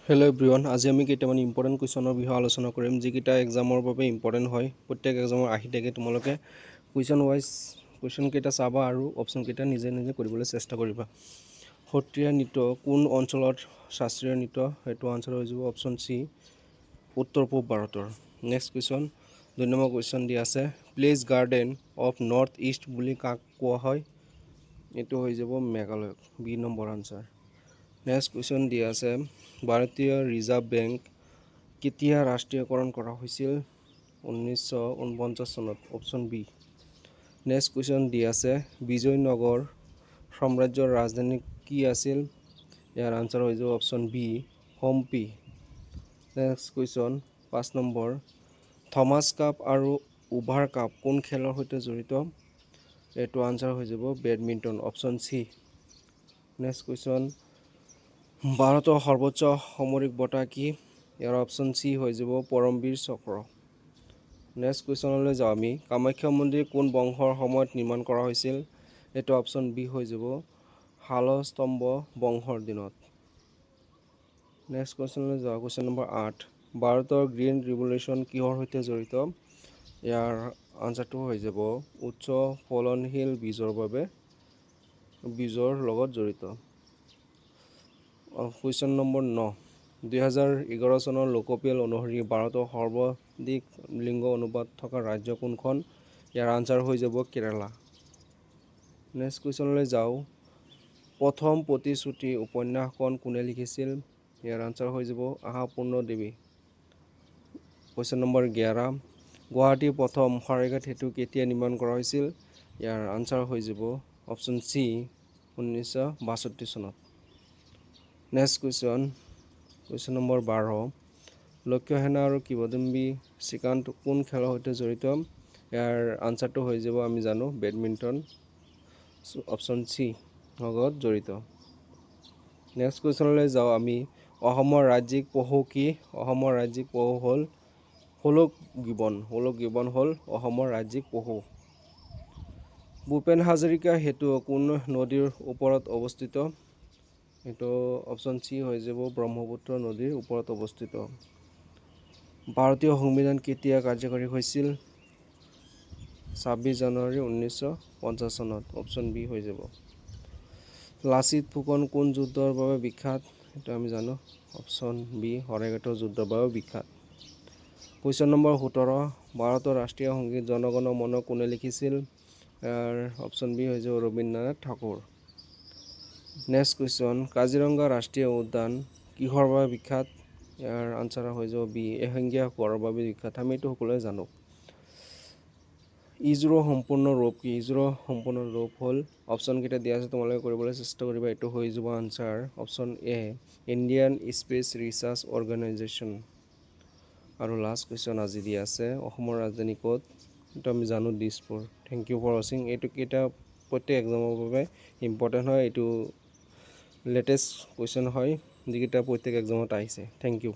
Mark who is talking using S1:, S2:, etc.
S1: Hello' everyone, আজি আমি কেইটামান ইম্পৰ্টেণ্ট কুৱেশ্যনৰ বিষয়ে আলোচনা কৰিম যিকেইটা এক্সামৰ বাবে ইম্পৰ্টেণ্ট হয়। প্ৰত্যেক এক্সামৰ আহি থাকে। তোমালোকে কুৱেশ্যন ৱাইজ কুৱেশ্যনকেইটা চাবা আৰু অপশ্যনকেইটা নিজে নিজে কৰিবলৈ চেষ্টা কৰিবা। সত্ৰীয়া নৃত্য কোন অঞ্চলত শাস্ত্ৰীয় নৃত্য? সেইটো আনচাৰ হৈ যাব অপশ্যন চি, উত্তৰ পূব ভাৰতৰ। নেক্সট কুৱেশ্যন, 2 নম্বৰ কুৱেশ্যন দিয়া আছে, place garden of north east বুলি কাক কোৱা হয়? এইটো হৈ যাব মেঘালয়ক, B number answer. Next question দিয়া আছে, ভাৰতীয় ৰিজাৰ্ভ বেংক কেতিয়া ৰাষ্ট্ৰীয়কৰণ কৰা হৈছিল? 1949 চনত, অপশ্যন বি। নেক্সট কুৱেশ্যন দিয়া আছে, বিজয়নগৰ সাম্ৰাজ্যৰ ৰাজধানী কি আছিল? ইয়াৰ আনচাৰ হৈ যাব option B, Hampi. Next question 5 number, Thomas cup আৰু উভাৰ কাপ কোন খেলৰ সৈতে জড়িত? এইটো আনচাৰ হৈ যাব badminton, option C. Next question, ভাৰতৰ সৰ্বোচ্চ সামৰিক বঁটা কি? ইয়াৰ অপশ্যন চি হৈ যাব পৰমবীৰ চক্ৰ। নেক্সট কুৱেশ্যনলৈ যাওঁ আমি, কামাখ্যা মন্দিৰ কোন বংশৰ সময়ত নিৰ্মাণ কৰা হৈছিল? এইটো অপশ্যন বি হৈ যাব শালস্তম্ভ বংশৰ দিনত। নেক্সট কুৱেশ্যনলৈ যাওঁ, কুৱেশ্যন নম্বৰ 8, ভাৰতৰ গ্ৰীণ ৰিভলিউশ্যন কিহৰ সৈতে জড়িত? ইয়াৰ আনচাৰটো হৈ যাব উচ্চ ফলনশীল বীজৰ লগত জড়িত। কুৱেশ্যন নম্বৰ 9, 2011 চনৰ লোকপিয়ল অনুসৰি ভাৰতৰ সৰ্বাধিক লিংগ অনুপাত থকা ৰাজ্য কোনখন? ইয়াৰ আনচাৰ হৈ যাব কেৰালা। নেক্সট কুৱেশ্যনলৈ যাওঁ, প্ৰথম প্ৰতিশ্ৰুতি উপন্যাসখন কোনে লিখিছিল? ইয়াৰ আনচাৰ হৈ যাব আশাপূৰ্ণ দেৱী। কুৱেশ্যন নম্বৰ 11, গুৱাহাটীৰ প্ৰথম শৰাইঘাট সেতু কেতিয়া নিৰ্মাণ কৰা হৈছিল? ইয়াৰ আনচাৰ হৈ যাব অপশ্যন চি, 1962 চনত। নেক্সট কুৱেশ্যন নম্বৰ 12, লক্ষ্য সেনা আৰু কিংবদন্তি শ্ৰীকান্ত কোন খেলৰ সৈতে জড়িত? ইয়াৰ আনচাৰটো হৈ যাব আমি জানো বেডমিণ্টন, অপশ্যন চি লগত জড়িত। নেক্সট কুৱেশ্যনলৈ যাওঁ আমি, অসমৰ ৰাজ্যিক পশু কি? অসমৰ ৰাজ্যিক পশু হ'ল হুলুক গিবন হ'ল অসমৰ ৰাজ্যিক পশু। ভূপেন হাজৰিকা সেতু কোন নদীৰ ওপৰত অৱস্থিত? এইটো অপশ্যন চি হৈ যাব ব্ৰহ্মপুত্ৰ নদীৰ ওপৰত অৱস্থিত। ভাৰতীয় সংবিধান কেতিয়া কাৰ্যকৰী হৈছিল? 26 জানুৱাৰী 1950 চনত, অপশ্যন বি হৈ যাব। লাচিত ফুকন কোন যুদ্ধৰ বাবে বিখ্যাত? সেইটো আমি জানো অপশ্যন বি, শৰাইঘাটৰ যুদ্ধৰ বাবে বিখ্যাত। কুৱেশ্যন নম্বৰ 17, ভাৰতৰ ৰাষ্ট্ৰীয় সংগীত জন গণ মন কোনে লিখিছিল? ইয়াৰ অপশ্যন বি হৈ যাব ৰবীন্দ্ৰনাথ ঠাকুৰ। নেক্সট কুৱেশ্যন, কাজিৰঙা ৰাষ্ট্ৰীয় উদ্যান কিহৰ বাবে বিখ্যাত? ইয়াৰ আনচাৰ হৈ যাব বি, এশিঙীয়া গঁড়ৰ বাবে বিখ্যাত। আমি এইটো সকলোৱে জানো। ইজোৰৰ সম্পূৰ্ণ ৰূপ কি? ইজোৰৰ সম্পূৰ্ণ ৰূপ হ'ল, অপশ্যনকেইটা দিয়া আছে তোমালোকে কৰিবলৈ চেষ্টা কৰিবা। এইটো হৈ যাব answer option A, Indian space research organisation. আৰু লাষ্ট কুৱেশ্যন আজি দিয়া আছে, অসমৰ ৰাজধানী ক'ত? এইটো আমি জানো দিছপুৰ। থেংক ইউ ফৰ ৱাচিং। এইটো কেইটা প্ৰত্যেক এক্সামৰ বাবে ইম্পৰ্টেণ্ট হয়। এইটো লেটেষ্ট কুৱেশ্যন হয় যিকেইটা প্ৰত্যেক এক্সামত আহিছে। Thank U.